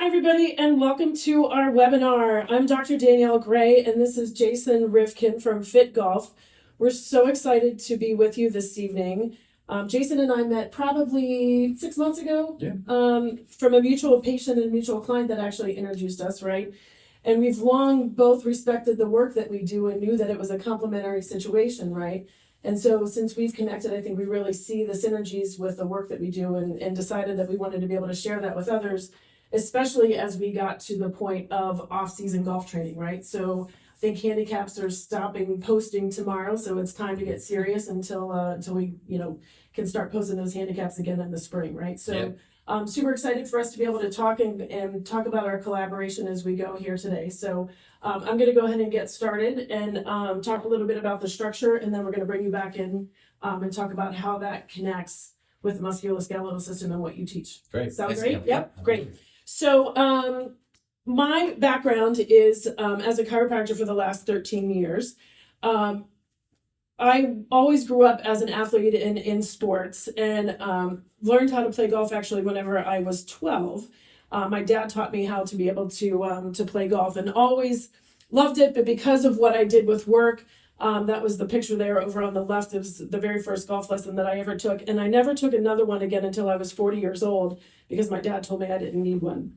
Hi, everybody, and welcome to our webinar. I'm Dr. Danielle Gray, and this is Jason Rivkin from FitGolf. We're so excited to be with you this evening. Jason and I met probably 6 months ago from a mutual patient and mutual client that actually introduced us, right? And we've long both respected the work that we do and knew that it was a complementary situation, right? And so since we've connected, I think we really see the synergies with the work that we do and decided that we wanted to be able to share that with others, especially as we got to the point of off-season golf training, right? So I think handicaps are stopping posting tomorrow, so it's time to get serious until we can start posting those handicaps again in the spring, right? So I'm super excited for us to be able to talk and talk about our collaboration as we go here today. So I'm going to go ahead and get started and talk a little bit about the structure, and then we're going to bring you back in and talk about how that connects with the musculoskeletal system and what you teach. Great. Sound great? Yep, great. So my background is as a chiropractor for the last 13 years. I always grew up as an athlete in sports and learned how to play golf actually whenever I was 12. My dad taught me how to be able to play golf and always loved it, but because of what I did with work, that was the picture there over on the left. It was the very first golf lesson that I ever took, and I never took another one again until I was 40 years old because my dad told me I didn't need one.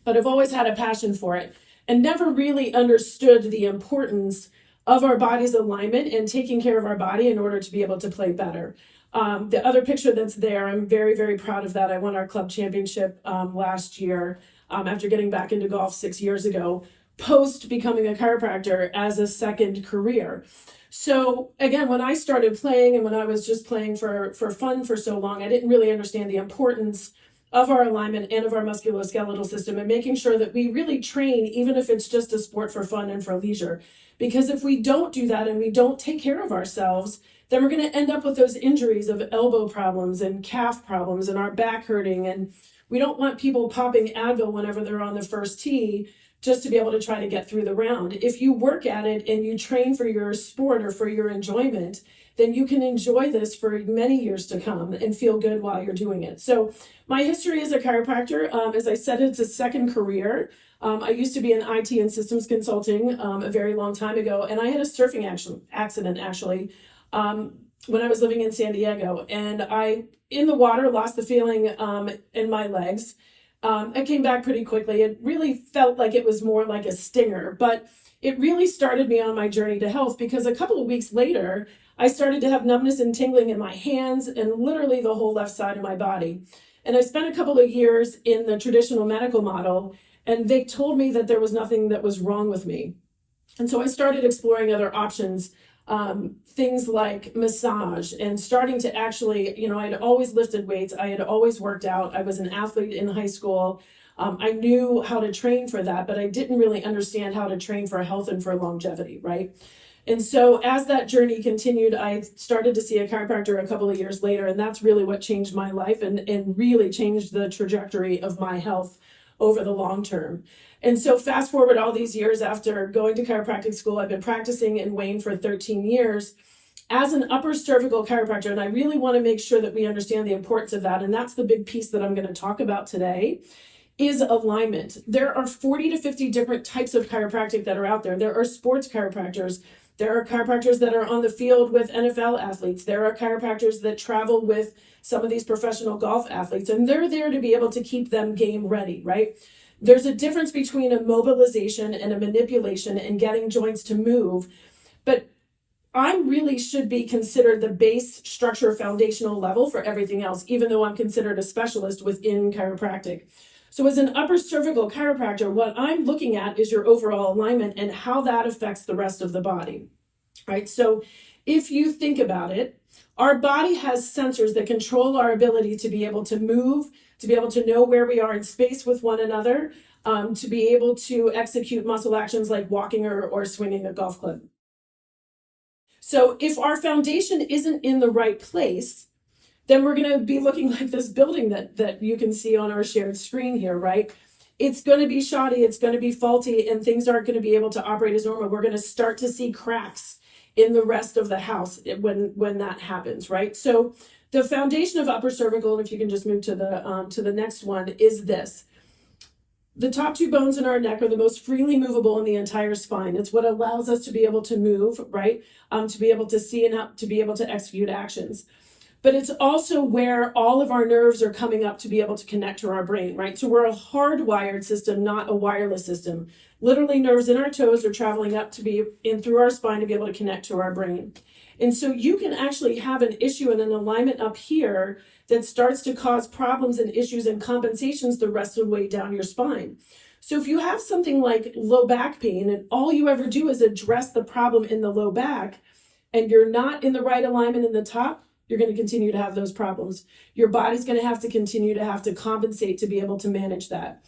But I've always had a passion for it and never really understood the importance of our body's alignment and taking care of our body in order to be able to play better. The other picture that's there, I'm very, very proud of that. I won our club championship last year after getting back into golf 6 years ago, post becoming a chiropractor as a second career. So again, when I started playing and when I was just playing for fun for so long, I didn't really understand the importance of our alignment and of our musculoskeletal system and making sure that we really train, even if it's just a sport for fun and for leisure. Because if we don't do that and we don't take care of ourselves, then we're going to end up with those injuries of elbow problems and calf problems and our back hurting. And we don't want people popping Advil whenever they're on the first tee just to be able to try to get through the round. If you work at it and you train for your sport or for your enjoyment, then you can enjoy this for many years to come and feel good while you're doing it. So my history as a chiropractor, as I said, it's a second career. I used to be in IT and systems consulting a very long time ago, and I had a surfing accident actually when I was living in San Diego. And I, in the water, lost the feeling in my legs. I came back pretty quickly. It really felt like it was more like a stinger, but it really started me on my journey to health because a couple of weeks later, I started to have numbness and tingling in my hands and literally the whole left side of my body. And I spent a couple of years in the traditional medical model, and they told me that there was nothing that was wrong with me. And so I started exploring other options, things like massage and starting to actually, I had always lifted weights. I had always worked out. I was an athlete in high school. I knew how to train for that, but I didn't really understand how to train for health and for longevity, right? And so as that journey continued, I started to see a chiropractor a couple of years later, and that's really what changed my life and really changed the trajectory of my health over the long term. And so fast forward all these years after going to chiropractic school, I've been practicing in Wayne for 13 years as an upper cervical chiropractor, and I really want to make sure that we understand the importance of that, and that's the big piece that I'm going to talk about today, is alignment. There are 40 to 50 different types of chiropractic that are out there. There are sports chiropractors. There are chiropractors that are on the field with NFL athletes. There are chiropractors that travel with some of these professional golf athletes, and they're there to be able to keep them game ready, right? There's a difference between a mobilization and a manipulation and getting joints to move, but I really should be considered the base structure foundational level for everything else, even though I'm considered a specialist within chiropractic. So as an upper cervical chiropractor, what I'm looking at is your overall alignment and how that affects the rest of the body, right? So if you think about it, our body has sensors that control our ability to be able to move, to be able to know where we are in space with one another, to be able to execute muscle actions like walking or swinging a golf club. So if our foundation isn't in the right place, then we're going to be looking like this building that you can see on our shared screen here, right? It's going to be shoddy, it's going to be faulty, and things aren't going to be able to operate as normal. We're going to start to see cracks in the rest of the house when that happens, right? So the foundation of upper cervical, and if you can just move to the next one, is this. the top two bones in our neck are the most freely movable in the entire spine. It's what allows us to be able to move, right? To be able to see and to be able to execute actions. But it's also where all of our nerves are coming up to be able to connect to our brain, right? So we're a hardwired system, not a wireless system. Literally, nerves in our toes are traveling up to be in through our spine to be able to connect to our brain. And so you can actually have an issue and an alignment up here that starts to cause problems and issues and compensations the rest of the way down your spine. So if you have something like low back pain and all you ever do is address the problem in the low back and you're not in the right alignment in the top, you're going to continue to have those problems. Your body's going to have to compensate to be able to manage that.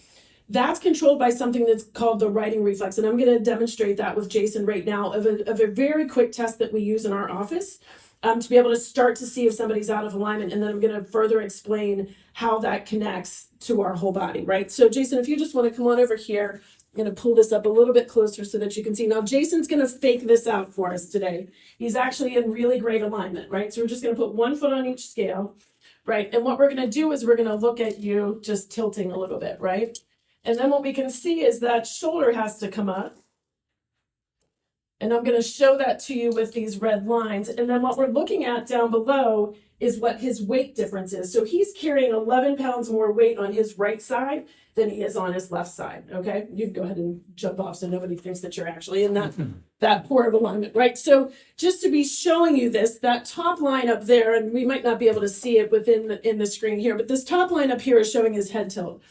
That's controlled by something that's called the righting reflex. And I'm going to demonstrate that with Jason right now of a very quick test that we use in our office to be able to start to see if somebody's out of alignment. And then I'm going to further explain how that connects to our whole body, right? So Jason, if you just want to come on over here, I'm going to pull this up a little bit closer so that you can see. Now, Jason's going to fake this out for us today. He's actually in really great alignment, right? So we're just going to put 1 foot on each scale, right? And what we're going to do is we're going to look at you just tilting a little bit, right? And then what we can see is that shoulder has to come up. And I'm going to show that to you with these red lines. And then what we're looking at down below is what his weight difference is. So he's carrying 11 pounds more weight on his right side than he is on his left side, okay? You can go ahead and jump off so nobody thinks that you're actually in that poor of alignment, right? So just to be showing you this, that top line up there, and we might not be able to see it in the screen here, but this top line up here is showing his head tilt.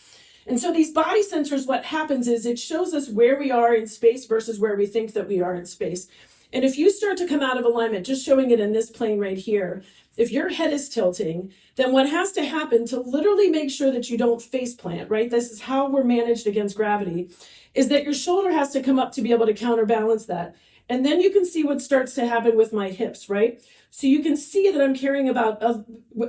And so these body sensors, what happens is it shows us where we are in space versus where we think that we are in space. And if you start to come out of alignment, just showing it in this plane right here, if your head is tilting, then what has to happen to literally make sure that you don't face plant, right? This is how we're managed against gravity, is that your shoulder has to come up to be able to counterbalance that. And then you can see what starts to happen with my hips, right? So you can see that I'm carrying about,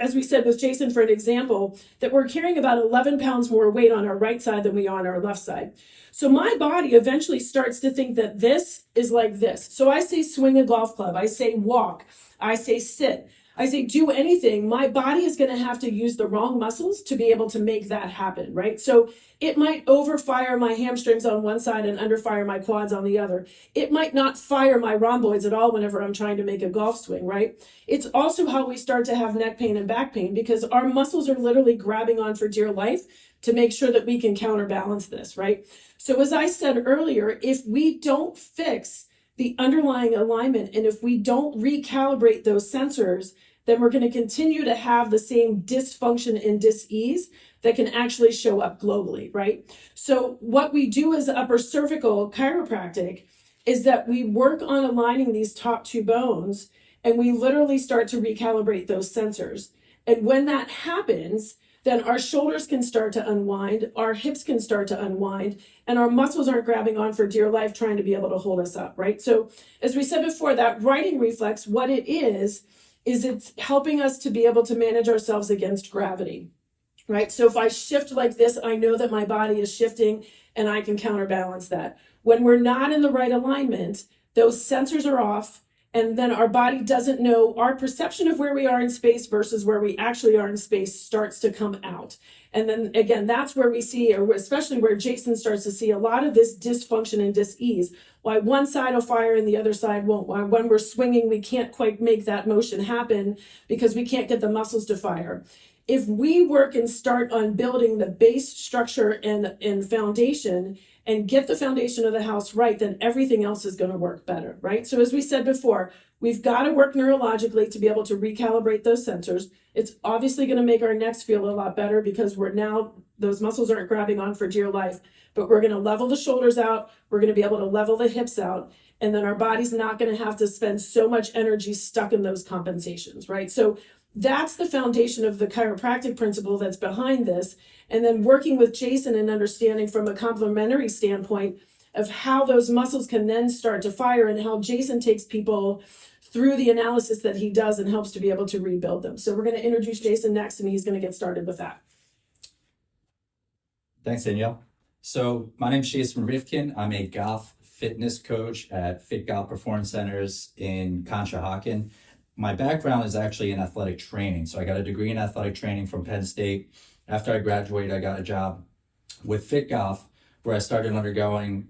as we said with Jason for an example, that we're carrying about 11 pounds more weight on our right side than we are on our left side. So my body eventually starts to think that this is like this. So I say swing a golf club, I say walk, I say sit, I say do anything. My body is going to have to use the wrong muscles to be able to make that happen, right? So it might overfire my hamstrings on one side and underfire my quads on the other. It might not fire my rhomboids at all whenever I'm trying to make a golf swing, right? It's also how we start to have neck pain and back pain because our muscles are literally grabbing on for dear life to make sure that we can counterbalance this, right? So as I said earlier, if we don't fix the underlying alignment and if we don't recalibrate those sensors, then we're going to continue to have the same dysfunction and dis-ease that can actually show up globally, right? So what we do as upper cervical chiropractic is that we work on aligning these top two bones and we literally start to recalibrate those sensors. And when that happens, then our shoulders can start to unwind, our hips can start to unwind, and our muscles aren't grabbing on for dear life trying to be able to hold us up, right? So as we said before, that righting reflex, what it is it's helping us to be able to manage ourselves against gravity, right? So if I shift like this, I know that my body is shifting and I can counterbalance that. When we're not in the right alignment, those sensors are off, and then our body doesn't know, our perception of where we are in space versus where we actually are in space starts to come out. And then again, that's where we see, or especially where Jason starts to see a lot of this dysfunction and dis-ease. Why one side will fire and the other side won't. Why when we're swinging, we can't quite make that motion happen because we can't get the muscles to fire. If we work and start on building the base structure and foundation and get the foundation of the house right, then everything else is going to work better, right? So as we said before, we've got to work neurologically to be able to recalibrate those sensors. It's obviously going to make our necks feel a lot better because we're now, those muscles aren't grabbing on for dear life, but we're going to level the shoulders out. We're going to be able to level the hips out. And then our body's not going to have to spend so much energy stuck in those compensations, right? So that's the foundation of the chiropractic principle that's behind this. And then working with Jason and understanding from a complementary standpoint of how those muscles can then start to fire and how Jason takes people through the analysis that he does and helps to be able to rebuild them. So we're going to introduce Jason next and he's going to get started with that. Thanks, Danielle. So my name is Jason Rifkin. I'm a golf fitness coach at FitGolf Performance Centers in Conshohocken. My background is actually in athletic training. So I got a degree in athletic training from Penn State. After I graduated, I got a job with FitGolf where I started undergoing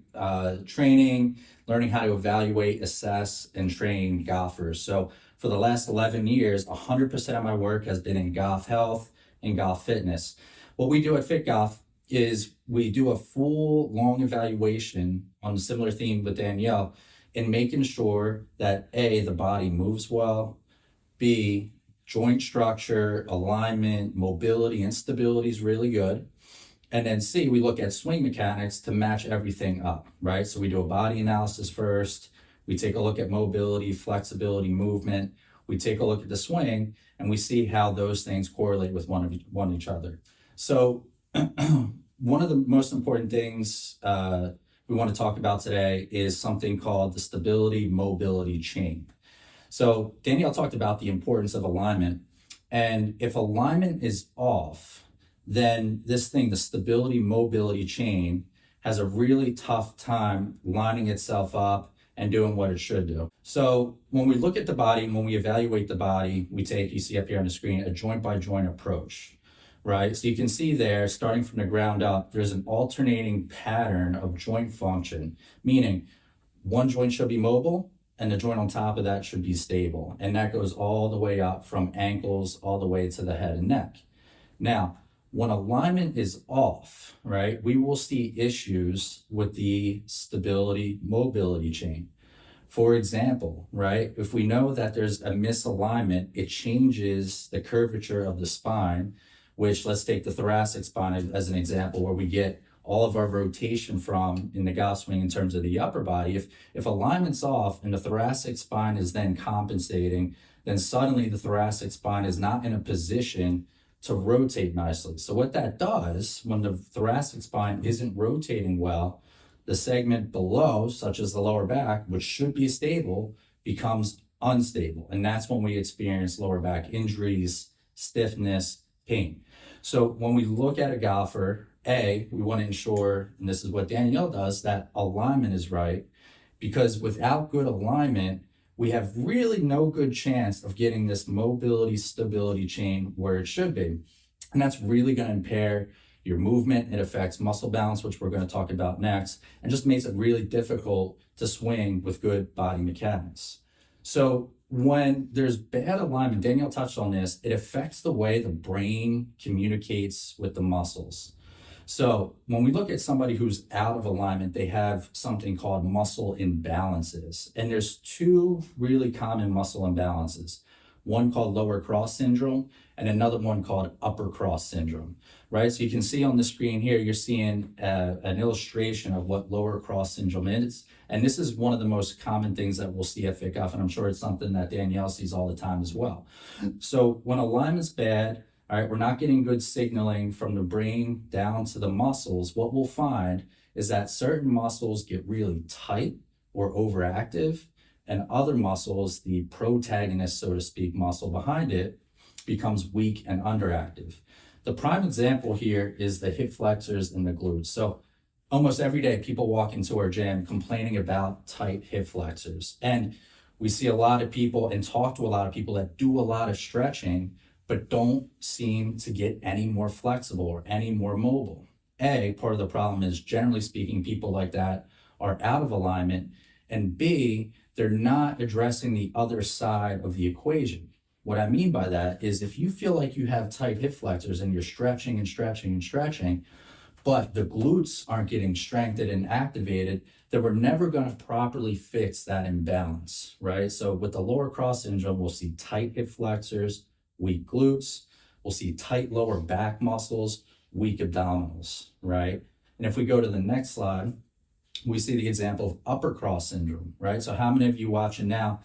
training, learning how to evaluate, assess, and train golfers. So for the last 11 years, 100% of my work has been in golf health and golf fitness. What we do at FitGolf is we do a full long evaluation on a similar theme with Danielle in making sure that A, the body moves well, B, joint structure, alignment, mobility, and stability is really good. And then C, we look at swing mechanics to match everything up, right? So we do a body analysis first. We take a look at mobility, flexibility, movement. We take a look at the swing, and we see how those things correlate with one each other. So one of the most important things we want to talk about today is something called the stability mobility chain. So Danielle talked about the importance of alignment, and if alignment is off, then this thing, the stability mobility chain, has a really tough time lining itself up and doing what it should do. So when we look at the body and when we evaluate the body, we take, you see up here on the screen, a joint by joint approach, right? So you can see there, starting from the ground up, there's an alternating pattern of joint function, meaning one joint should be mobile and the joint on top of that should be stable. And that goes all the way up from ankles all the way to the head and neck. Now, when alignment is off, right, we will see issues with the stability mobility chain. For example, right, if we know that there's a misalignment, it changes the curvature of the spine, which, let's take the thoracic spine as an example, where we get all of our rotation from in the golf swing in terms of the upper body. If alignment's off and the thoracic spine is then compensating, then suddenly the thoracic spine is not in a position to rotate nicely. So what that does, when the thoracic spine isn't rotating well, the segment below, such as the lower back, which should be stable, becomes unstable. And that's when we experience lower back injuries, stiffness, pain. So when we look at a golfer, A, we want to ensure, and this is what Danielle does, that alignment is right, because without good alignment, we have really no good chance of getting this mobility stability chain where it should be. And that's really going to impair your movement. It affects muscle balance, which we're going to talk about next, and just makes it really difficult to swing with good body mechanics. So when there's bad alignment, Danielle touched on this, it affects the way the brain communicates with the muscles. So when we look at somebody who's out of alignment, they have something called muscle imbalances. And there's two really common muscle imbalances, one called lower cross syndrome and another one called upper cross syndrome, right? So you can see on the screen here, you're seeing an illustration of what lower cross syndrome is. And this is one of the most common things that we'll see at FitGolf, and I'm sure it's something that Danielle sees all the time as well. So when alignment's bad, all right, we're not getting good signaling from the brain down to the muscles. What we'll find is that certain muscles get really tight or overactive, and other muscles, the protagonist, so to speak, muscle behind it, becomes weak and underactive. The prime example here is the hip flexors and the glutes. So almost every day, people walk into our gym complaining about tight hip flexors. And we see a lot of people and talk to a lot of people that do a lot of stretching, but don't seem to get any more flexible or any more mobile. A, part of the problem is, generally speaking, people like that are out of alignment, and B, they're not addressing the other side of the equation. What I mean by that is, if you feel like you have tight hip flexors and you're stretching and stretching and stretching, but the glutes aren't getting strengthened and activated, then we're never going to properly fix that imbalance, right? So with the lower cross syndrome, we'll see tight hip flexors, weak glutes, we'll see tight lower back muscles, weak abdominals, right? And if we go to the next slide, we see the example of upper cross syndrome, right? So how many of you watching now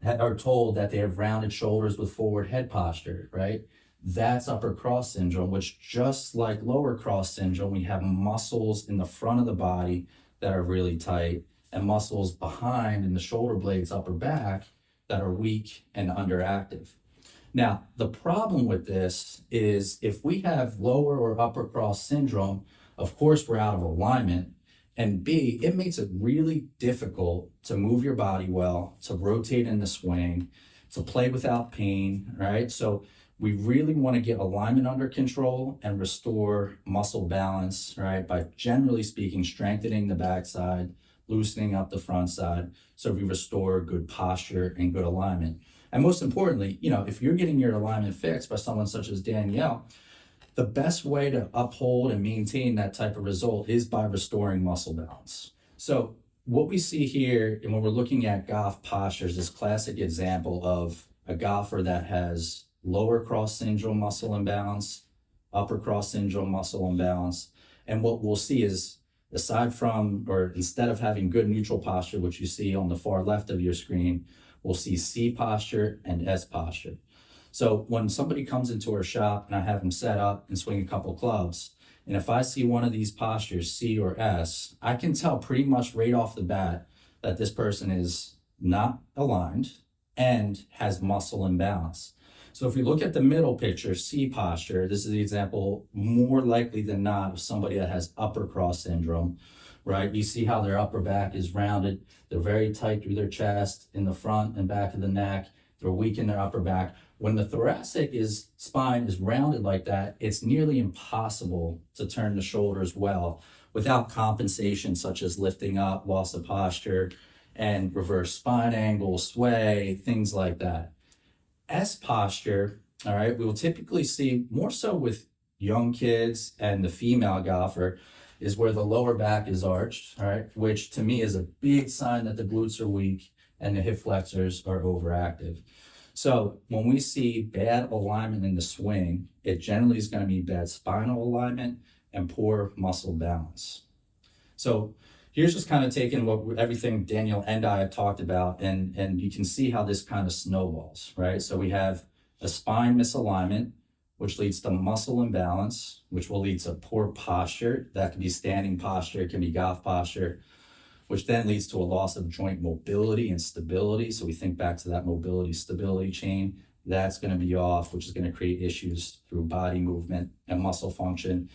are told that they have rounded shoulders with forward head posture, right? That's upper cross syndrome, which, just like lower cross syndrome, we have muscles in the front of the body that are really tight and muscles behind in the shoulder blades, upper back, that are weak and underactive. Now, the problem with this is, if we have lower or upper cross syndrome, of course, we're out of alignment. And B, it makes it really difficult to move your body well, to rotate in the swing, to play without pain, right? So we really want to get alignment under control and restore muscle balance, right? By generally speaking, strengthening the backside, loosening up the front side. So we restore good posture and good alignment. And most importantly, if you're getting your alignment fixed by someone such as Danielle, the best way to uphold and maintain that type of result is by restoring muscle balance. So what we see here, and when we're looking at golf postures, this classic example of a golfer that has lower cross syndrome muscle imbalance, upper cross syndrome muscle imbalance. And what we'll see is, instead of having good neutral posture, which you see on the far left of your screen, we'll see C posture and S posture. So when somebody comes into our shop and I have them set up and swing a couple clubs, and if I see one of these postures, C or S, I can tell pretty much right off the bat that this person is not aligned and has muscle imbalance. So if we look at the middle picture, C posture, this is the example more likely than not of somebody that has upper cross syndrome, right? You see how their upper back is rounded. They're very tight through their chest, in the front and back of the neck. They're weak in their upper back. When the thoracic spine is rounded like that, it's nearly impossible to turn the shoulders well without compensation such as lifting up, loss of posture, and reverse spine angle, sway, things like that. S posture, all right, we will typically see more so with young kids and the female golfer, is where the lower back is arched, all right, which to me is a big sign that the glutes are weak and the hip flexors are overactive. So when we see bad alignment in the swing, it generally is going to be bad spinal alignment and poor muscle balance. So here's just kind of taking everything Danielle and I have talked about, and you can see how this kind of snowballs, right? So we have a spine misalignment, which leads to muscle imbalance, which will lead to poor posture. That can be standing posture, it can be golf posture, which then leads to a loss of joint mobility and stability. So we think back to that mobility stability chain. That's going to be off, which is going to create issues through body movement and muscle function.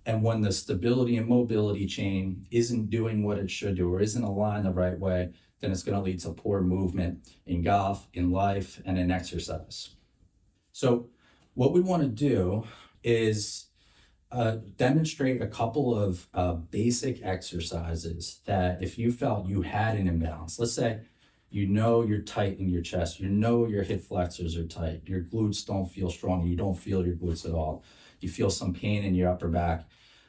And when the stability and mobility chain isn't doing what it should do or isn't aligned the right way, then it's going to lead to poor movement in golf, in life, and in exercise. So what we want to do is demonstrate a couple of basic exercises that if you felt you had an imbalance, let's say you're tight in your chest, your hip flexors are tight, your glutes don't feel strong, you don't feel your glutes at all, you feel some pain in your upper back.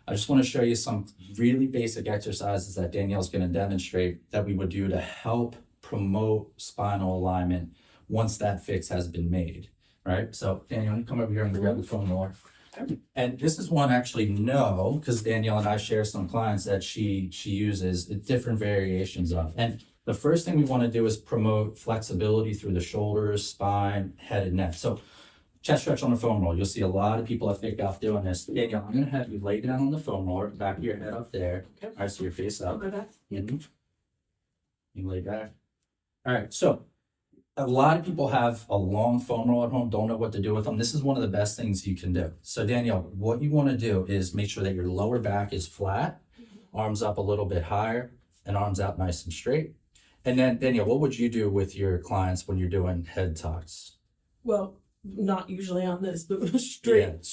I just want to show you some really basic exercises that Danielle's going to demonstrate that we would do to help promote spinal alignment once that fix has been made, right? So Danielle, you come over here and grab the phone more. And this is one actually because Danielle and I share some clients that she uses different variations of. And the first thing we want to do is promote flexibility through the shoulders, spine, head, and neck. So chest stretch on the foam roll. You'll see a lot of people at FitGolf doing this. Danielle, I'm going to have you lay down on the foam roller, back of your head up there. Okay. All right, so your face up. Mm-hmm. You lay back. All right, so a lot of people have a long foam roll at home, don't know what to do with them. This is one of the best things you can do. So Danielle, what you want to do is make sure that your lower back is flat, arms up a little bit higher, and arms out nice and straight. And then Danielle, what would you do with your clients when you're doing head tucks? Well, not usually on this, but straight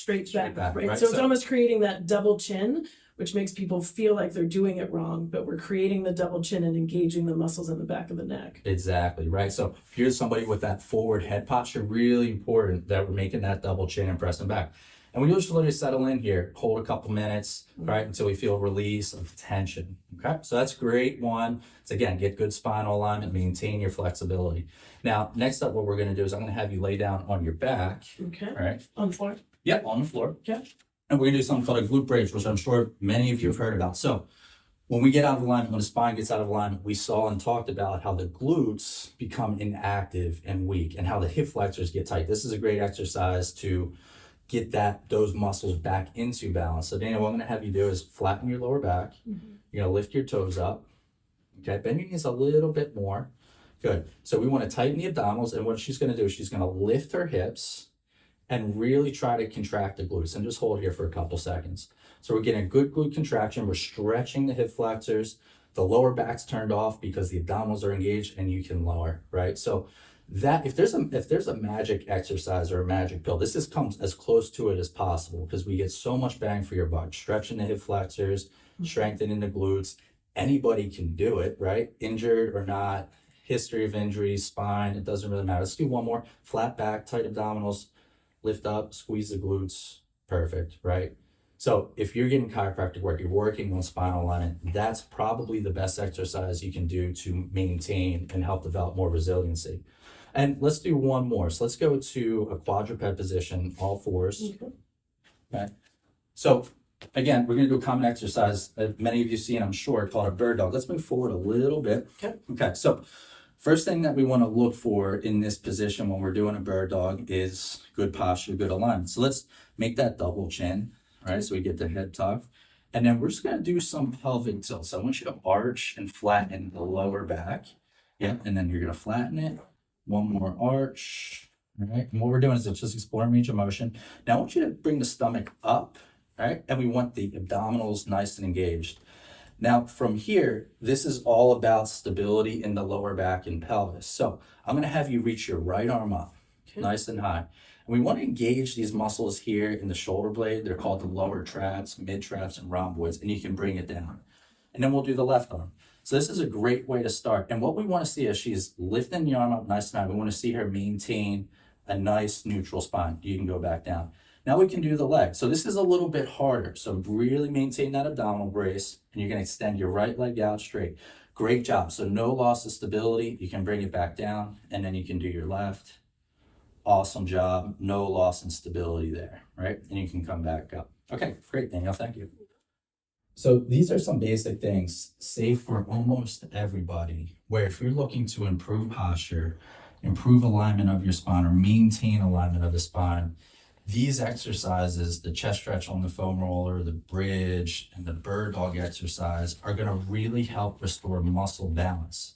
back, right? So it's So almost creating that double chin, which makes people feel like they're doing it wrong, but we're creating the double chin and engaging the muscles in the back of the neck. Exactly, right? So if you're somebody with that forward head posture, really important that we're making that double chin and pressing back. And we just literally settle in here, hold a couple minutes, right, until we feel release of tension, okay? So that's great one. So again, get good spinal alignment, maintain your flexibility. Now, next up, what we're gonna do is I'm gonna have you lay down on your back. Okay. Right? On the floor? Yep, on the floor. Okay. And we're gonna do something called a glute bridge, which I'm sure many of you have heard about. So when we get out of alignment, when the spine gets out of alignment, we saw and talked about how the glutes become inactive and weak and how the hip flexors get tight. This is a great exercise to get those muscles back into balance. So Dana, what I'm gonna have you do is flatten your lower back. Mm-hmm. You're gonna lift your toes up. Okay, bend your knees a little bit more. Good. So we wanna tighten the abdominals, and what she's gonna do is she's gonna lift her hips and really try to contract the glutes, and just hold here for a couple seconds. So we're getting a good glute contraction. We're stretching the hip flexors. The lower back's turned off because the abdominals are engaged and you can lower, right? So That if there's a magic exercise or a magic pill, this comes as close to it as possible because we get so much bang for your buck. Stretching the hip flexors, strengthening the glutes. Anybody can do it, right? Injured or not, history of injury, spine, it doesn't really matter. Let's do one more. Flat back, tight abdominals, lift up, squeeze the glutes. Perfect, right? So if you're getting chiropractic work, you're working on spinal alignment, that's probably the best exercise you can do to maintain and help develop more resiliency. And let's do one more. So let's go to a quadruped position, all fours. Okay. So again, we're going to do a common exercise that many of you see, and I'm sure, called a bird dog. Let's move forward a little bit. Okay. So first thing that we want to look for in this position when we're doing a bird dog is good posture, good alignment. So let's make that double chin, right? So we get the head tucked. And then we're just going to do some pelvic tilt. So I want you to arch and flatten the lower back. Yeah. And then you're going to flatten it. One more arch. All right. And what we're doing is just exploring range of motion. Now I want you to bring the stomach up, right? And we want the abdominals nice and engaged. Now from here, this is all about stability in the lower back and pelvis. So I'm going to have you reach your right arm up, nice and high. And we want to engage these muscles here in the shoulder blade. They're called the lower traps, mid traps, and rhomboids, and you can bring it down. And then we'll do the left arm. So this is a great way to start. And what we want to see is she's lifting the arm up nice and high. We want to see her maintain a nice neutral spine. You can go back down. Now we can do the leg. So this is a little bit harder. So really maintain that abdominal brace, and you're going to extend your right leg out straight. Great job. So no loss of stability. You can bring it back down, and then you can do your left. Awesome job. No loss in stability there, right? And you can come back up. Okay, great, Danielle. Thank you. So these are some basic things safe for almost everybody, where if you're looking to improve posture, improve alignment of your spine, or maintain alignment of the spine, these exercises, the chest stretch on the foam roller, the bridge, and the bird dog exercise are going to really help restore muscle balance.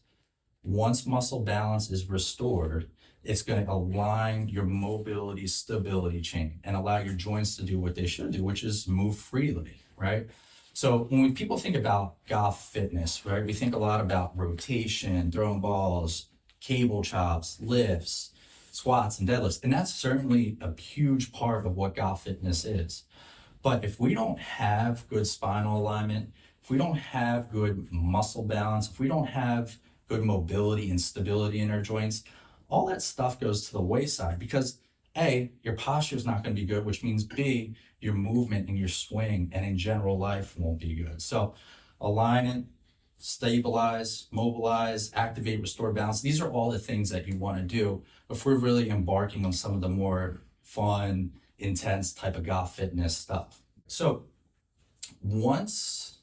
Once muscle balance is restored, it's going to align your mobility stability chain and allow your joints to do what they should do, which is move freely, right? So when people think about golf fitness, right, we think a lot about rotation, throwing balls, cable chops, lifts, squats, and deadlifts. And that's certainly a huge part of what golf fitness is. But if we don't have good spinal alignment, if we don't have good muscle balance, if we don't have good mobility and stability in our joints, all that stuff goes to the wayside because A, your posture is not going to be good, which means B, your movement and your swing and in general life won't be good. So align it, stabilize, mobilize, activate, restore balance. These are all the things that you want to do if we're really embarking on some of the more fun, intense type of golf fitness stuff. So once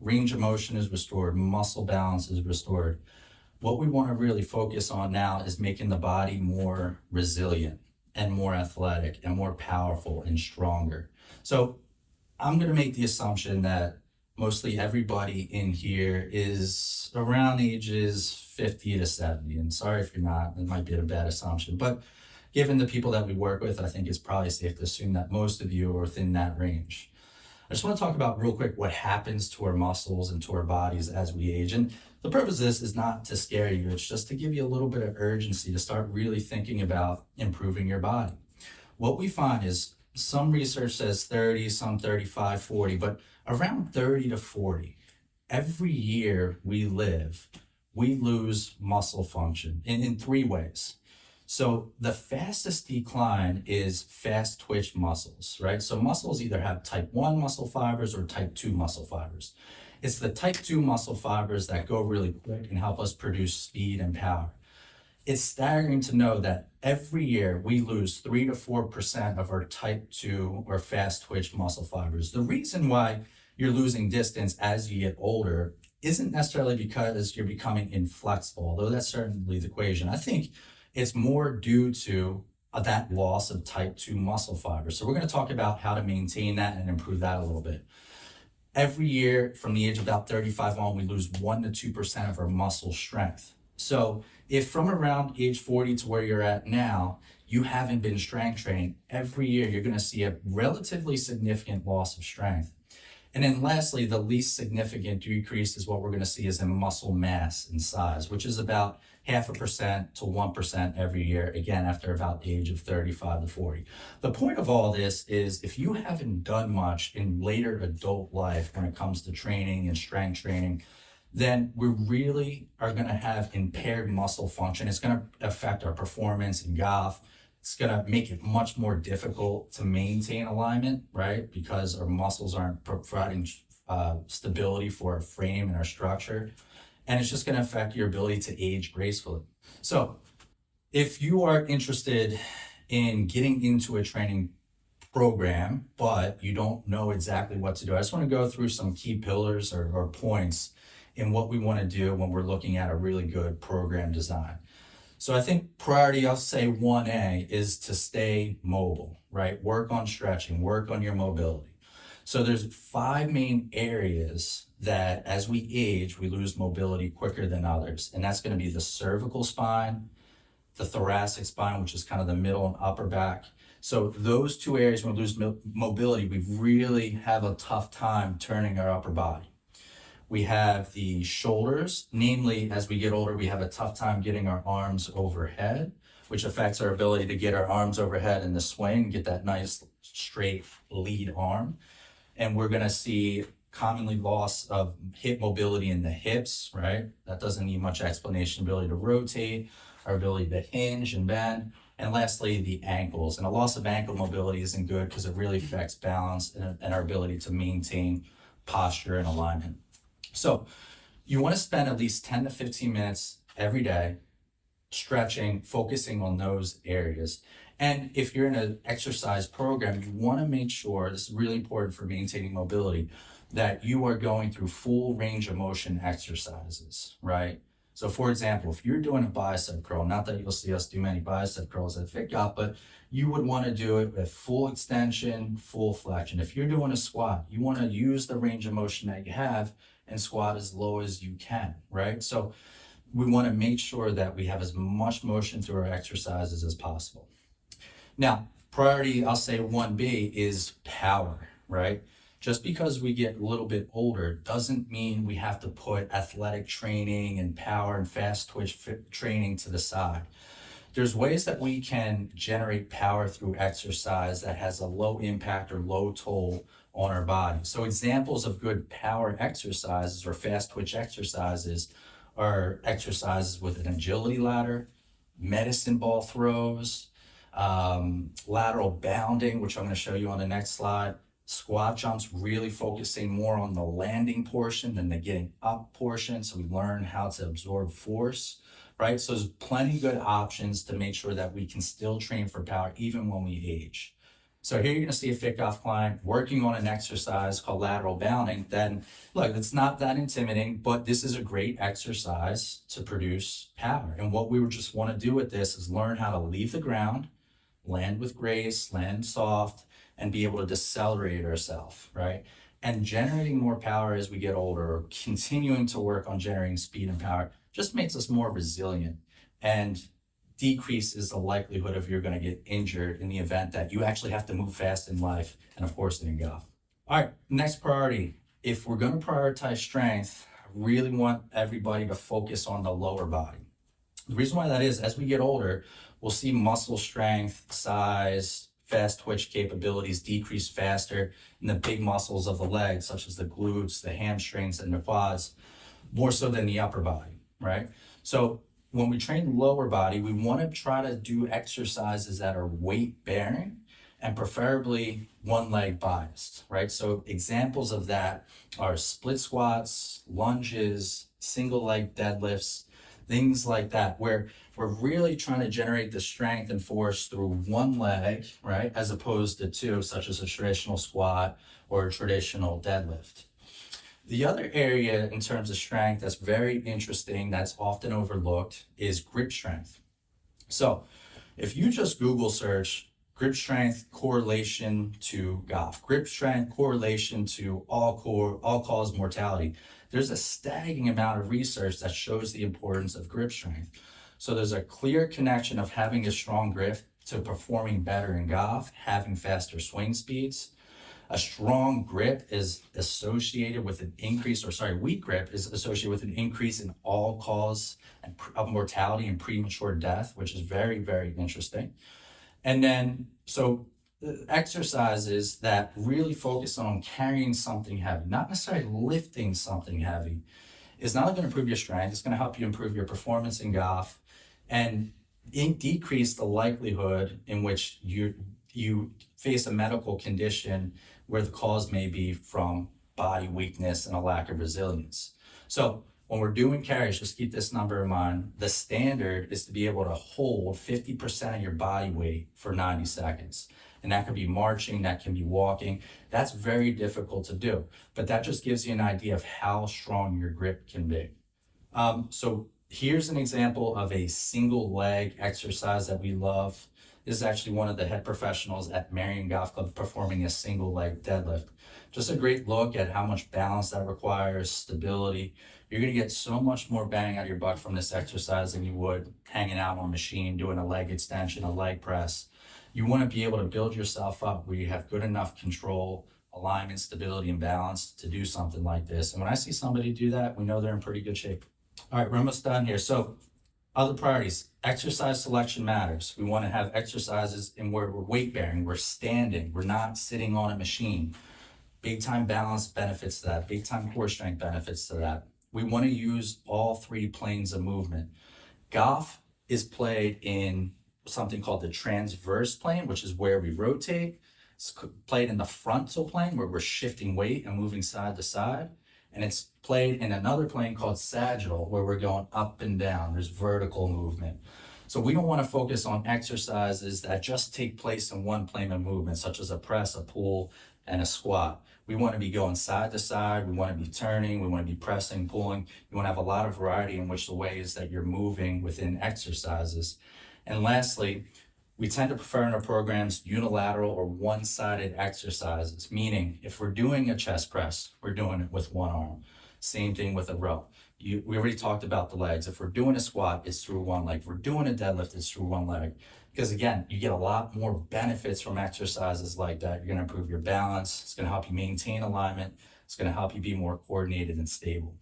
range of motion is restored, muscle balance is restored, what we want to really focus on now is making the body more resilient and more athletic and more powerful and stronger. So I'm going to make the assumption that mostly everybody in here is around ages 50 to 70. And sorry if you're not, it might be a bad assumption. But given the people that we work with, I think it's probably safe to assume that most of you are within that range. I just want to talk about real quick what happens to our muscles and to our bodies as we age. And the purpose of this is not to scare you, it's just to give you a little bit of urgency to start really thinking about improving your body. What we find is some research says 30, some 35, 40, but around 30 to 40, every year we live, we lose muscle function in three ways. So the fastest decline is fast twitch muscles, right? So muscles either have type 1 muscle fibers or type 2 muscle fibers. It's the type 2 muscle fibers that go really quick and help us produce speed and power. It's staggering to know that every year we lose 3 to 4% of our type 2 or fast twitch muscle fibers. The reason why you're losing distance as you get older isn't necessarily because you're becoming inflexible, although that's certainly the equation. I think it's more due to that loss of type 2 muscle fibers. So we're going to talk about how to maintain that and improve that a little bit. Every year from the age of about 35 on, we lose 1 to 2% of our muscle strength. So if from around age 40 to where you're at now, you haven't been strength training, every year you're going to see a relatively significant loss of strength. And then lastly, the least significant decrease is what we're going to see is in muscle mass and size, which is about 0.5% to 1% every year, again, after about the age of 35 to 40. The point of all this is if you haven't done much in later adult life when it comes to training and strength training, then we really are going to have impaired muscle function. It's going to affect our performance in golf. It's going to make it much more difficult to maintain alignment, right? Because our muscles aren't providing stability for our frame and our structure. And it's just going to affect your ability to age gracefully. So if you are interested in getting into a training program, but you don't know exactly what to do, I just want to go through some key pillars or points in what we want to do when we're looking at a really good program design. So I think priority, I'll say 1A, is to stay mobile, right? Work on stretching, work on your mobility. So there's 5 main areas that as we age, we lose mobility quicker than others. And that's going to be the cervical spine, the thoracic spine, which is kind of the middle and upper back. So those 2 areas, when we lose mobility, we really have a tough time turning our upper body. We have the shoulders, namely, as we get older, we have a tough time getting our arms overhead, which affects our ability to get our arms overhead in the swing, get that nice straight lead arm. And we're gonna see commonly loss of hip mobility in the hips, right? That doesn't need much explanation, ability to rotate, our ability to hinge and bend. And lastly, the ankles. And a loss of ankle mobility isn't good because it really affects balance and our ability to maintain posture and alignment. So you want to spend at least 10 to 15 minutes every day stretching, focusing on those areas. And if you're in an exercise program, you want to make sure, this is really important for maintaining mobility, that you are going through full range of motion exercises, right? So for example, if you're doing a bicep curl, not that you'll see us do many bicep curls at FitGolf, but you would want to do it with full extension, full flexion. If you're doing a squat, you want to use the range of motion that you have and squat as low as you can, right? So we want to make sure that we have as much motion through our exercises as possible. Now, priority, I'll say 1B is power, right? Just because we get a little bit older doesn't mean we have to put athletic training and power and fast twitch training to the side. There's ways that we can generate power through exercise that has a low impact or low toll on our body. So examples of good power exercises or fast twitch exercises are exercises with an agility ladder, medicine ball throws, lateral bounding, which I'm going to show you on the next slide, squat jumps, really focusing more on the landing portion than the getting up portion. So we learn how to absorb force, right? So there's plenty of good options to make sure that we can still train for power even when we age. So here you're going to see a FitGolf client working on an exercise called lateral bounding. Then look, it's not that intimidating, but this is a great exercise to produce power. And what we would just want to do with this is learn how to leave the ground, land with grace, land soft, and be able to decelerate ourselves, right? And generating more power as we get older, or continuing to work on generating speed and power, just makes us more resilient and decreases the likelihood of you're going to get injured in the event that you actually have to move fast in life, and of course in golf. All right, next priority. If we're going to prioritize strength, I really want everybody to focus on the lower body. The reason why that is, as we get older, we'll see muscle strength, size, fast twitch capabilities decrease faster in the big muscles of the legs, such as the glutes, the hamstrings, and the quads, more so than the upper body, right? So when we train the lower body, we want to try to do exercises that are weight bearing and preferably one leg biased, right? So examples of that are split squats, lunges, single leg deadlifts, things like that, where we're really trying to generate the strength and force through one leg, right? As opposed to two, such as a traditional squat or a traditional deadlift. The other area in terms of strength that's very interesting, that's often overlooked, is grip strength. So if you just Google search grip strength correlation to golf, grip strength correlation to all-cause mortality, there's a staggering amount of research that shows the importance of grip strength. So there's a clear connection of having a strong grip to performing better in golf, having faster swing speeds. A strong grip is associated with an increase, or sorry, weak grip is associated with an increase in all cause of mortality and premature death, which is very, very interesting. And then, so exercises that really focus on carrying something heavy, not necessarily lifting something heavy, is not only going to improve your strength, it's going to help you improve your performance in golf and decrease the likelihood in which you face a medical condition where the cause may be from body weakness and a lack of resilience. So when we're doing carries, just keep this number in mind. The standard is to be able to hold 50% of your body weight for 90 seconds. And that could be marching, that can be walking. That's very difficult to do, but that just gives you an idea of how strong your grip can be. So here's an example of a single leg exercise that we love. This is actually one of the head professionals at Marion Golf Club performing a single leg deadlift. Just a great look at how much balance that requires, stability. You're gonna get so much more bang out of your butt from this exercise than you would hanging out on a machine, doing a leg extension, a leg press. You wanna be able to build yourself up where you have good enough control, alignment, stability, and balance to do something like this. And when I see somebody do that, we know they're in pretty good shape. All right, we're almost done here. So other priorities, exercise selection matters. We want to have exercises in where we're weight bearing, we're standing, we're not sitting on a machine. Big time balance benefits to that, big time core strength benefits to that. We want to use all three planes of movement. Golf is played in something called the transverse plane, which is where we rotate. It's played in the frontal plane where we're shifting weight and moving side to side. And it's played in another plane called sagittal, where we're going up and down. There's vertical movement. So we don't want to focus on exercises that just take place in one plane of movement, such as a press, a pull, and a squat. We want to be going side to side. We want to be turning. We want to be pressing, pulling. You want to have a lot of variety in which the ways that you're moving within exercises. And lastly, we tend to prefer in our programs unilateral or one-sided exercises, meaning if we're doing a chest press, we're doing it with one arm. Same thing with a row. We already talked about the legs. If we're doing a squat, it's through one leg. If we're doing a deadlift, it's through one leg. Because again, you get a lot more benefits from exercises like that. You're going to improve your balance. It's going to help you maintain alignment. It's going to help you be more coordinated and stable.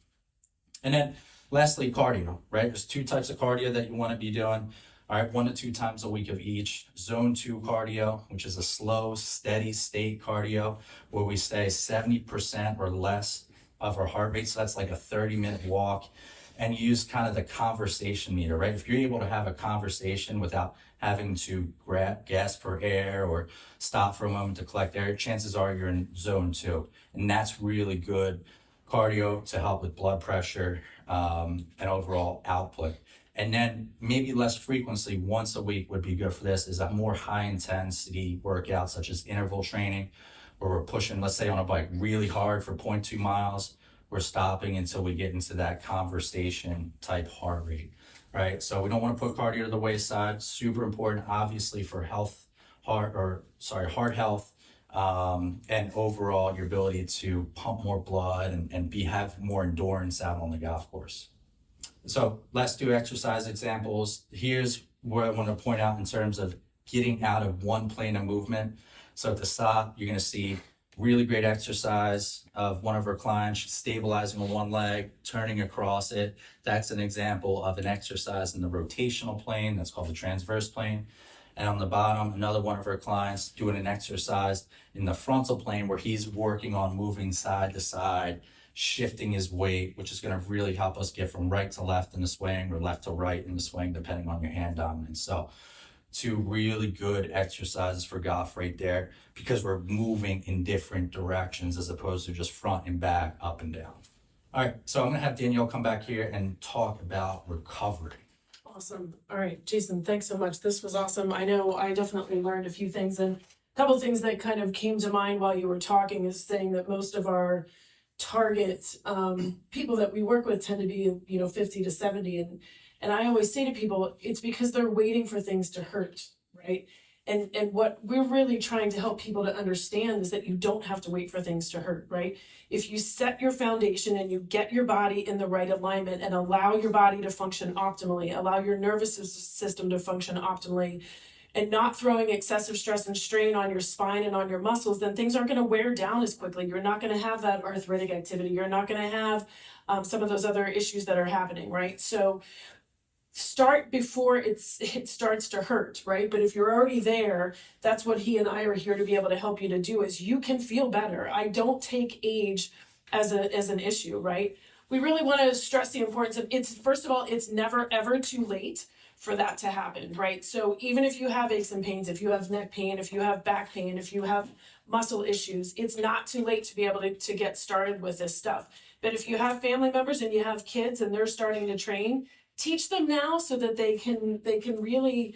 And then lastly, cardio, right? There's two types of cardio that you want to be doing. All right, 1 to 2 times a week of each. Zone 2 cardio, which is a slow, steady state cardio, where we stay 70% or less of our heart rate. So that's like a 30-minute walk. And use kind of the conversation meter, right? If you're able to have a conversation without having to gasp for air or stop for a moment to collect air, chances are you're in zone 2. And that's really good cardio to help with blood pressure and overall output. And then maybe less frequency, once a week would be good for this, is a more high intensity workout such as interval training, where we're pushing, let's say on a bike, really hard for 0.2 miles. We're stopping until we get into that conversation type heart rate, right? So we don't want to put cardio to the wayside. Super important, obviously, for heart health, and overall your ability to pump more blood and have more endurance out on the golf course. So let's do exercise examples. Here's what I want to point out in terms of getting out of one plane of movement. So at the top, you're going to see really great exercise of one of our clients stabilizing on one leg, turning across it. That's an example of an exercise in the rotational plane. That's called the transverse plane. And on the bottom, another one of our clients doing an exercise in the frontal plane where he's working on moving side to side, shifting his weight, which is going to really help us get from right to left in the swing or left to right in the swing, depending on your hand dominance. So 2 really good exercises for golf right there, because we're moving in different directions as opposed to just front and back, up and down. All right, so I'm going to have Danielle come back here and talk about recovery. Awesome. All right, Jason, thanks so much. This was awesome. I know I definitely learned a few things, and a couple of things that kind of came to mind while you were talking is saying that most of our target people that we work with tend to be 50 to 70, and I always say to people, it's because they're waiting for things to hurt, right? And what we're really trying to help people to understand is that you don't have to wait for things to hurt, right? If you set your foundation and you get your body in the right alignment and allow your body to function optimally, allow your nervous system to function optimally, and not throwing excessive stress and strain on your spine and on your muscles, then things aren't going to wear down as quickly. You're not going to have that arthritic activity. You're not going to have some of those other issues that are happening, right? So start before it starts to hurt, right? But if you're already there, that's what he and I are here to be able to help you to do, is you can feel better. I don't take age as an issue, right? We really want to stress the importance of, it's, first of all, it's never ever too late for that to happen, right? So even if you have aches and pains, if you have neck pain, if you have back pain, if you have muscle issues, it's not too late to be able to get started with this stuff. But if you have family members and you have kids and they're starting to train, teach them now so that they can really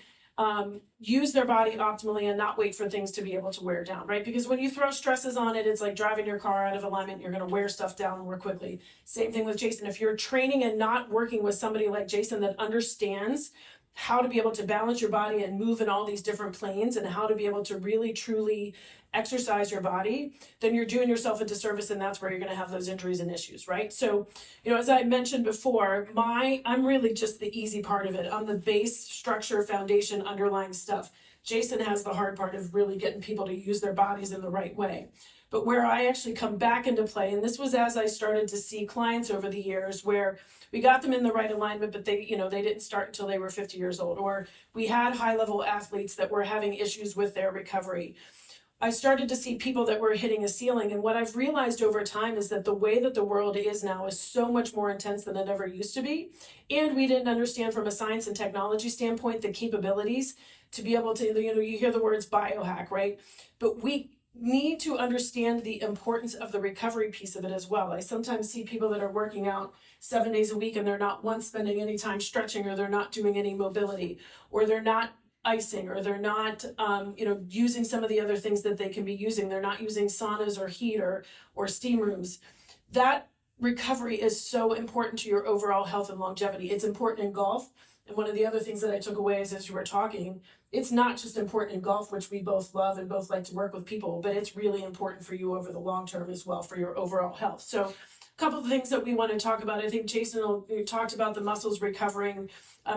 use their body optimally and not wait for things to be able to wear down, right? Because when you throw stresses on it, it's like driving your car out of alignment. You're going to wear stuff down more quickly. Same thing with Jason. If you're training and not working with somebody like Jason that understands how to be able to balance your body and move in all these different planes and how to be able to really truly exercise your body, then you're doing yourself a disservice, and that's where you're going to have those injuries and issues, right? So, as I mentioned before, I'm really just the easy part of it. I'm the base, structure, foundation, underlying stuff. Jason has the hard part of really getting people to use their bodies in the right way. But where I actually come back into play, and this was as I started to see clients over the years where we got them in the right alignment, but they didn't start until they were 50 years old, or we had high-level athletes that were having issues with their recovery. I started to see people that were hitting a ceiling, and what I've realized over time is that the way that the world is now is so much more intense than it ever used to be, and we didn't understand from a science and technology standpoint the capabilities to be able to, you hear the words biohack, right? But we need to understand the importance of the recovery piece of it as well. I sometimes see people that are working out 7 days a week and they're not once spending any time stretching, or they're not doing any mobility, or they're not icing, or they're not using some of the other things that they can be using. They're not using saunas or heat or steam rooms. That recovery is so important to your overall health and longevity. It's important in golf. And one of the other things that I took away is, as you were talking, it's not just important in golf, which we both love and both like to work with people, but it's really important for you over the long term as well, for your overall health. So a couple of things that we want to talk about. I think Jason talked about the muscles recovering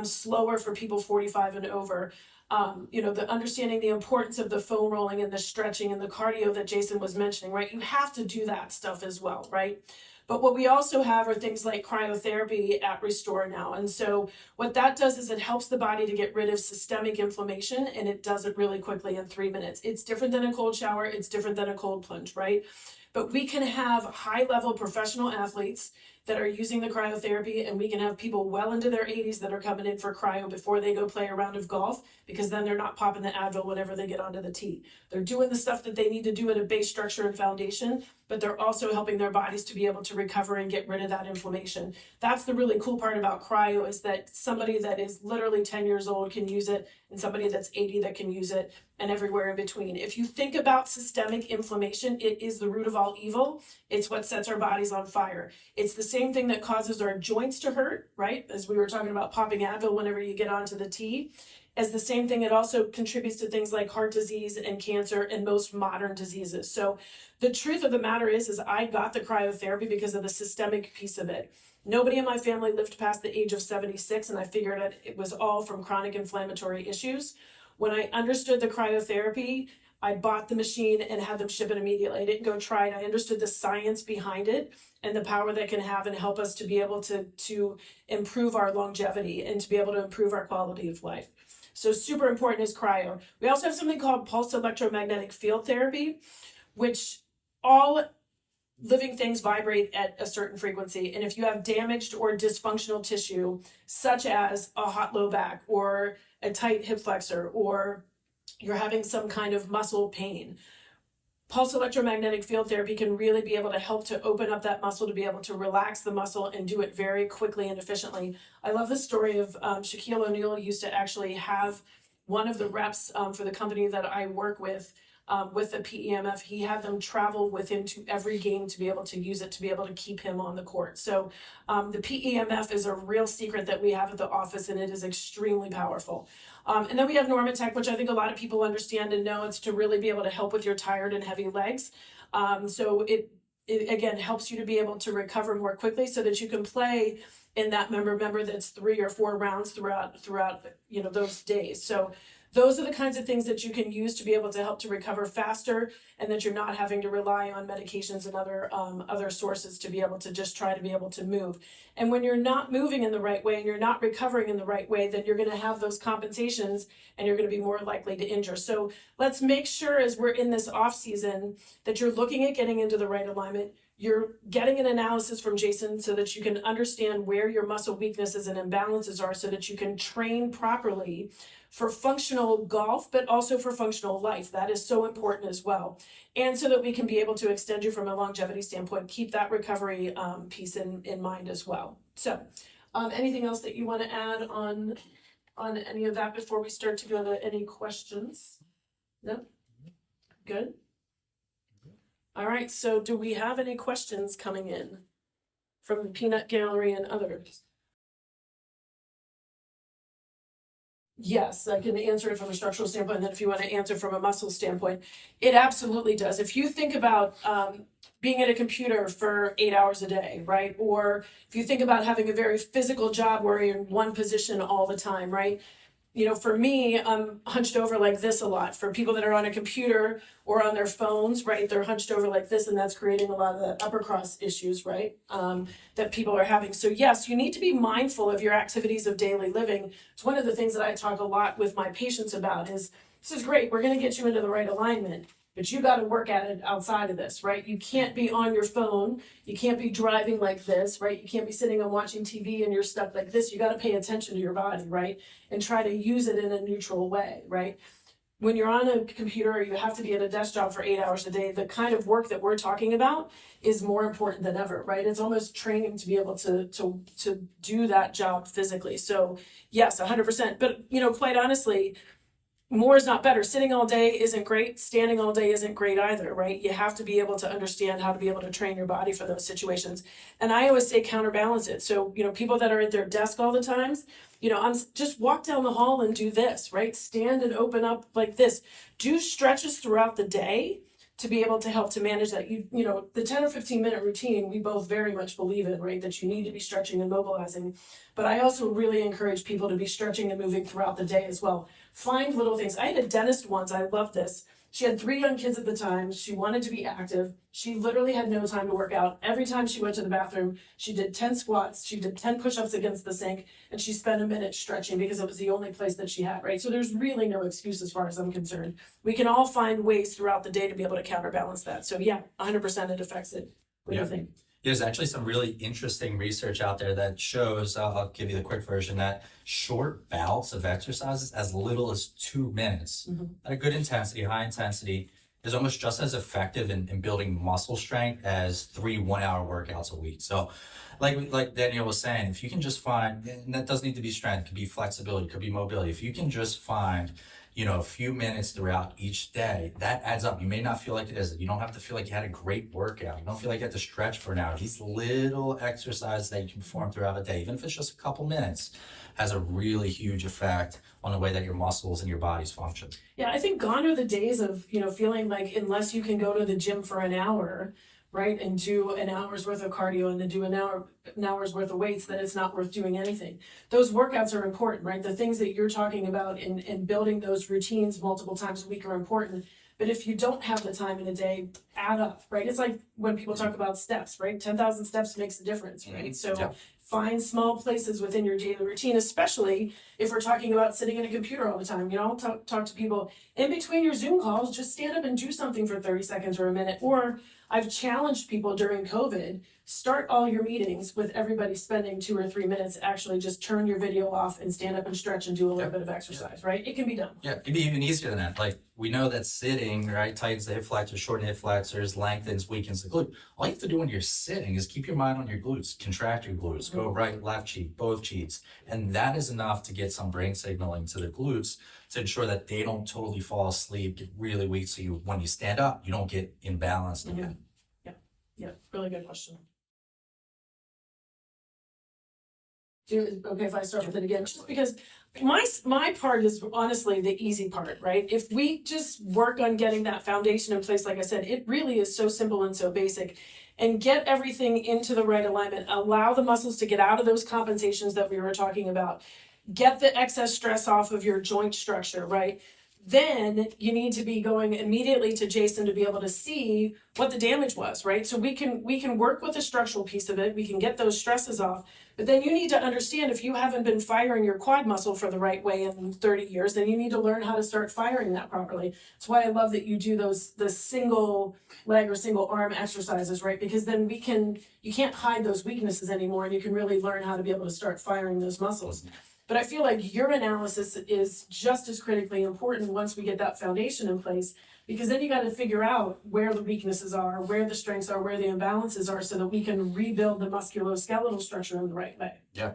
slower for people 45 and over. The understanding the importance of the foam rolling and the stretching and the cardio that Jason was mentioning, right? You have to do that stuff as well, right? But what we also have are things like cryotherapy at Restore now. And so what that does is it helps the body to get rid of systemic inflammation, and it does it really quickly in 3 minutes. It's different than a cold shower. It's different than a cold plunge, right? But we can have high-level professional athletes that are using the cryotherapy, and we can have people well into their 80s that are coming in for cryo before they go play a round of golf, because then they're not popping the Advil whenever they get onto the tee. They're doing the stuff that they need to do at a base structure and foundation, but they're also helping their bodies to be able to recover and get rid of that inflammation. That's the really cool part about cryo, is that somebody that is literally 10 years old can use it, and somebody that's 80 that can use it, and everywhere in between. If you think about systemic inflammation, it is the root of all evil. It's what sets our bodies on fire. It's the same thing that causes our joints to hurt, right? As we were talking about popping Advil whenever you get onto the tee. As the same thing, it also contributes to things like heart disease and cancer and most modern diseases. So the truth of the matter is I got the cryotherapy because of the systemic piece of it. Nobody in my family lived past the age of 76, and I figured that it was all from chronic inflammatory issues. When I understood the cryotherapy, I bought the machine and had them ship it immediately. I didn't go try it. I understood the science behind it and the power that can have and help us to be able to improve our longevity and to be able to improve our quality of life. So super important is cryo. We also have something called pulsed electromagnetic field therapy, which all living things vibrate at a certain frequency. And if you have damaged or dysfunctional tissue, such as a hot low back or a tight hip flexor, or you're having some kind of muscle pain, pulse electromagnetic field therapy can really be able to help to open up that muscle, to be able to relax the muscle and do it very quickly and efficiently. I love the story of Shaquille O'Neal used to actually have one of the reps for the company that I work with the PEMF. He had them travel with him to every game to be able to use it, to be able to keep him on the court. So the PEMF is a real secret that we have at the office, and it is extremely powerful. And then we have Normatec, which I think a lot of people understand and know. It's to really be able to help with your tired and heavy legs. So it again helps you to be able to recover more quickly so that you can play in that member that's 3 or 4 rounds throughout those days. So those are the kinds of things that you can use to be able to help to recover faster, and that you're not having to rely on medications and other sources to be able to just try to be able to move. And when you're not moving in the right way and you're not recovering in the right way, then you're going to have those compensations and you're going to be more likely to injure. So let's make sure, as we're in this off season, that you're looking at getting into the right alignment. You're getting an analysis from Jason so that you can understand where your muscle weaknesses and imbalances are, so that you can train properly for functional golf, but also for functional life. That is so important as well. And so that we can be able to extend you from a longevity standpoint, keep that recovery piece in mind as well. So anything else that you want to add on any of that before we start to go to any questions? No? Good? All right, so do we have any questions coming in from the Peanut Gallery and others? Yes, I can answer it from a structural standpoint, and then if you want to answer from a muscle standpoint, it absolutely does. If you think about being at a computer for 8 hours a day, right? Or if you think about having a very physical job where you're in one position all the time, right? You know, for me, I'm hunched over like this a lot. For people that are on a computer or on their phones, right, they're hunched over like this, and that's creating a lot of the upper cross issues, right, that people are having. So yes, you need to be mindful of your activities of daily living. It's one of the things that I talk a lot with my patients about is, this is great, we're going to get you into the right alignment, but you got to work at it outside of this, right? You can't be on your phone. You can't be driving like this, right? You can't be sitting and watching TV and you're stuck like this. You got to pay attention to your body, right? And try to use it in a neutral way, right? When you're on a computer or you have to be at a desk job for 8 hours a day, the kind of work that we're talking about is more important than ever, right? It's almost training to be able to do that job physically. So yes, 100%. But, you know, quite honestly, more is not better. Sitting all day isn't great. Standing all day isn't great either, right? You have to be able to understand how to be able to train your body for those situations. And I always say counterbalance it. So, you know, people that are at their desk all the times, you know, just walk down the hall and do this, right? Stand and open up like this. Do stretches throughout the day to be able to help to manage that. You know, the 10 or 15 minute routine, we both very much believe in, right? That you need to be stretching and mobilizing. But I also really encourage people to be stretching and moving throughout the day as well. Find little things. I had a dentist once, I love this. She had 3 young kids at the time. She wanted to be active. She literally had no time to work out. Every time she went to the bathroom, she did 10 squats, she did 10 push-ups against the sink, and she spent a minute stretching because it was the only place that she had, right? So there's really no excuse as far as I'm concerned. We can all find ways throughout the day to be able to counterbalance that. So yeah, 100% it affects it. What do you think? There's actually some really interesting research out there that shows, I'll give you the quick version, that short bouts of exercises as little as 2 minutes at a good intensity, high intensity, is almost just as effective in building muscle strength as 3 1-hour workouts a week. So like Danielle was saying, if you can just find, and that doesn't need to be strength, it could be flexibility, it could be mobility. If you can just find, you know, a few minutes throughout each day, that adds up. You may not feel like it is. You don't have to feel like you had a great workout. You don't feel like you had to stretch for an hour. These little exercises that you can perform throughout a day, even if it's just a couple minutes, has a really huge effect on the way that your muscles and your bodies function. Yeah, I think gone are the days of, you know, feeling like unless you can go to the gym for an hour, right, and do an hour's worth of cardio and then do an hour's worth of weights, then it's not worth doing anything. Those workouts are important, right? The things that you're talking about in building those routines multiple times a week are important. But if you don't have the time in a day, add up, right? It's like when people talk about steps, right? 10,000 steps makes a difference, right? So find small places within your daily routine, especially if we're talking about sitting in a computer all the time. You know, I'll talk to people in between your Zoom calls, just stand up and do something for 30 seconds or a minute. Or I've challenged people during COVID, start all your meetings with everybody spending 2 or 3 minutes, actually just turn your video off and stand up and stretch and do a little bit of exercise, right? It can be done. Yeah, it can be even easier than that. Like, we know that sitting, right, tightens the hip flexors, shortens hip flexors, lengthens, weakens the glute. All you have to do when you're sitting is keep your mind on your glutes, contract your glutes, go right, left cheek, both cheeks. And that is enough to get some brain signaling to the glutes to ensure that they don't totally fall asleep, get really weak, so when you stand up, you don't get imbalanced again. Yeah, really good question. Okay if I start with it again? Just because my part is honestly the easy part, right? If we just work on getting that foundation in place, like I said, it really is so simple and so basic, and get everything into the right alignment, allow the muscles to get out of those compensations that we were talking about. get the excess stress off of your joint structure, right? Then you need to be going immediately to Jason to be able to see what the damage was, right? So we can work with the structural piece of it, we can get those stresses off, but then you need to understand if you haven't been firing your quad muscle for the right way in 30 years, then you need to learn how to start firing that properly. That's why I love that you do the single leg or single arm exercises, right? Because then you can't hide those weaknesses anymore, and you can really learn how to be able to start firing those muscles. But I feel like your analysis is just as critically important once we get that foundation in place, because then you got to figure out where the weaknesses are, where the strengths are, where the imbalances are, so that we can rebuild the musculoskeletal structure in the right way. Yeah,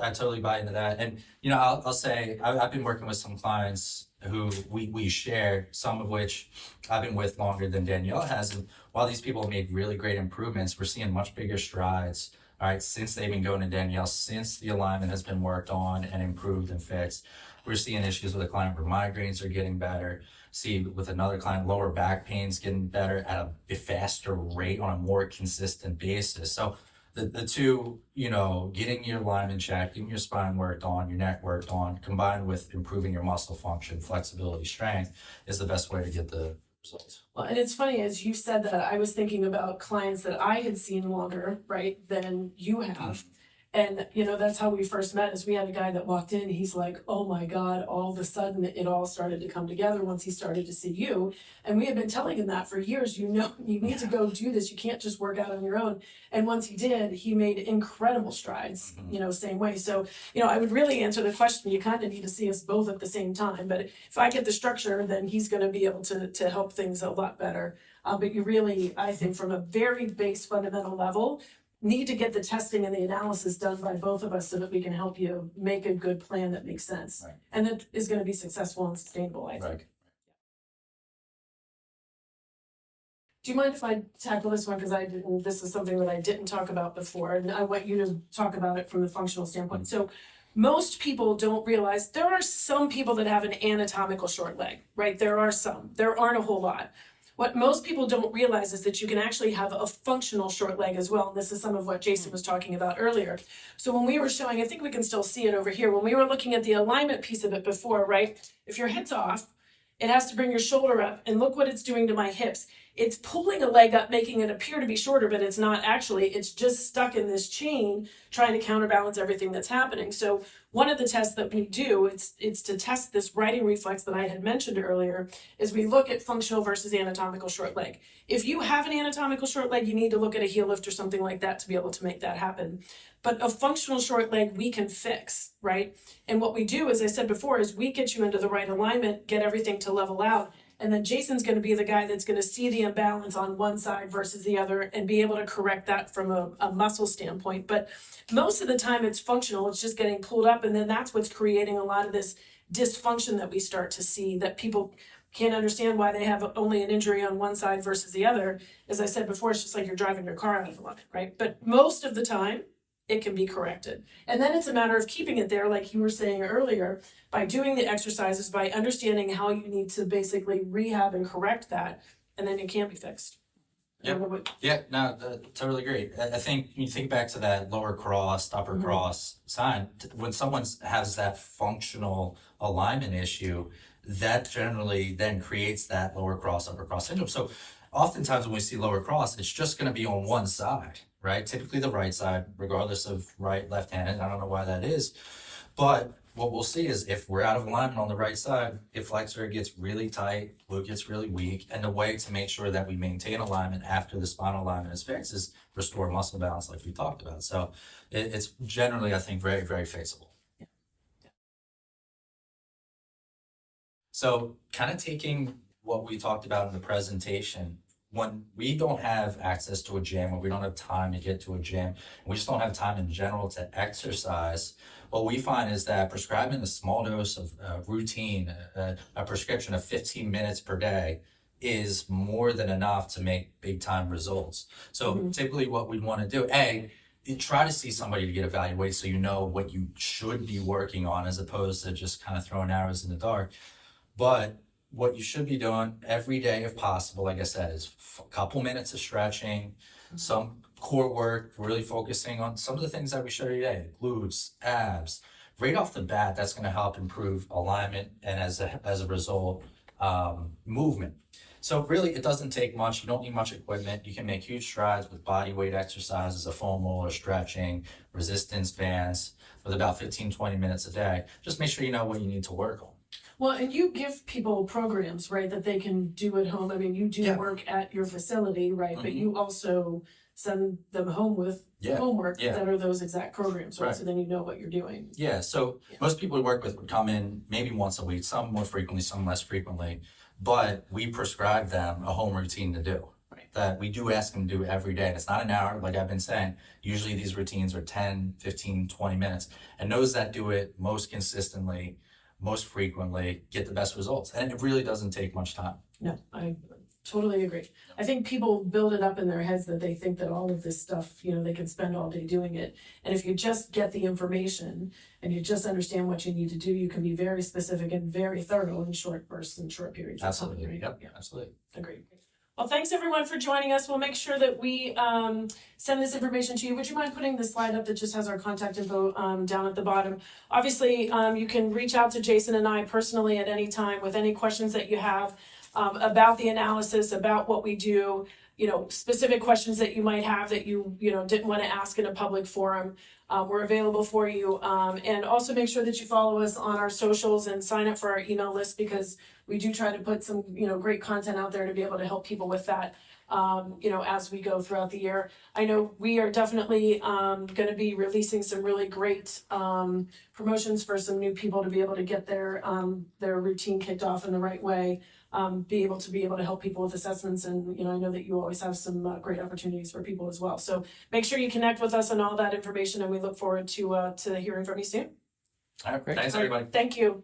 I totally buy into that. And, I'll say, I've been working with some clients who we share, some of which I've been with longer than Danielle has. And while these people have made really great improvements, we're seeing much bigger strides, all right, since they've been going to Danielle, since the alignment has been worked on and improved and fixed. We're seeing issues with a client where migraines are getting better. See with another client, lower back pain's getting better at a faster rate on a more consistent basis. So the two, getting your alignment checked, getting your spine worked on, your neck worked on, combined with improving your muscle function, flexibility, strength, is the best way to get the results. Well, and it's funny, as you said that, I was thinking about clients that I had seen longer, right, than you have. And, that's how we first met, is we had a guy that walked in, he's like, oh my God, all of a sudden it all started to come together once he started to see you. And we had been telling him that for years, you need to go do this. You can't just work out on your own. And once he did, he made incredible strides, same way. So, I would really answer the question, you kind of need to see us both at the same time. But if I get the structure, then he's going to be able to help things a lot better. But you really, I think, from a very base fundamental level, need to get the testing and the analysis done by both of us so that we can help you make a good plan that makes sense. Right. And that is going to be successful and sustainable, I think. Right. Do you mind if I tackle this one? Because this is something that I didn't talk about before, and I want you to talk about it from the functional standpoint. So most people don't realize there are some people that have an anatomical short leg, right? There are some. There aren't a whole lot. What most people don't realize is that you can actually have a functional short leg as well. And this is some of what Jason was talking about earlier. So when we were showing, I think we can still see it over here. When we were looking at the alignment piece of it before, right? If your head's off, it has to bring your shoulder up, and look what it's doing to my hips. It's pulling a leg up, making it appear to be shorter, but it's not actually. It's just stuck in this chain, trying to counterbalance everything that's happening. So one of the tests that we do, it's to test this righting reflex that I had mentioned earlier, is we look at functional versus anatomical short leg. If you have an anatomical short leg, you need to look at a heel lift or something like that to be able to make that happen. But a functional short leg we can fix, right? And what we do, as I said before, is we get you into the right alignment, get everything to level out, and then Jason's going to be the guy that's going to see the imbalance on one side versus the other and be able to correct that from a muscle standpoint. But most of the time it's functional, it's just getting pulled up, and then that's what's creating a lot of this dysfunction that we start to see, that people can't understand why they have only an injury on one side versus the other. As I said before, it's just like you're driving your car out of alignment, right? But most of the time, it can be corrected. And then it's a matter of keeping it there, like you were saying earlier, by doing the exercises, by understanding how you need to basically rehab and correct that, and then it can be fixed. Totally agree. I think when you think back to that lower cross, upper cross sign, when someone has that functional alignment issue, that generally then creates that lower cross, upper cross syndrome. So oftentimes when we see lower cross, it's just going to be on one side, right? Typically the right side, regardless of right, left-handed. I don't know why that is. But what we'll see is if we're out of alignment on the right side, hip flexor gets really tight, glute gets really weak. And the way to make sure that we maintain alignment after the spinal alignment is fixed is restore muscle balance like we talked about. So it's generally, I think, very, very fixable. So kind of taking what we talked about in the presentation, when we don't have access to a gym, or we don't have time to get to a gym, we just don't have time in general to exercise, what we find is that prescribing a small dose of routine, a prescription of 15 minutes per day, is more than enough to make big time results. So typically what we'd want to do, try to see somebody to get evaluated so you know what you should be working on, as opposed to just kind of throwing arrows in the dark. But what you should be doing every day, if possible, like I said, is a couple minutes of stretching, some core work, really focusing on some of the things that we showed you today, glutes, abs, right off the bat, that's going to help improve alignment and as a result, movement. So really, it doesn't take much. You don't need much equipment. You can make huge strides with body weight exercises, a foam roller, stretching, resistance bands, with about 15-20 minutes a day. Just make sure you know what you need to work on. Well, and you give people programs, right, that they can do at home. I mean, you do work at your facility, right, but you also send them home with homework that are those exact programs, right? So then you know what you're doing. Yeah, so most people we work with would come in maybe once a week, some more frequently, some less frequently, but we prescribe them a home routine to do. That we do ask them to do every day. And it's not an hour, like I've been saying. Usually these routines are 10, 15, 20 minutes. And those that do it most consistently, most frequently, get the best results. And it really doesn't take much time. No, I totally agree. I think people build it up in their heads that they think that all of this stuff, you know, they can spend all day doing it. And if you just get the information and you just understand what you need to do, you can be very specific and very thorough in short bursts and short periods of time. Absolutely. Right? Yep. Absolutely. Agreed. Well, thanks everyone for joining us. We'll make sure that we send this information to you. Would you mind putting the slide up that just has our contact info down at the bottom? Obviously, you can reach out to Jason and I personally at any time with any questions that you have about the analysis, about what we do, you know, specific questions that you might have that you didn't want to ask in a public forum. We're available for you. And also make sure that you follow us on our socials and sign up for our email list, because we do try to put some, great content out there to be able to help people with that, as we go throughout the year. I know we are definitely going to be releasing some really great promotions for some new people to be able to get their routine kicked off in the right way. Be able to help people with assessments, and I know that you always have some great opportunities for people as well. So make sure you connect with us on all that information, and we look forward to hearing from you soon. All right, great. Thanks everybody. Thank you.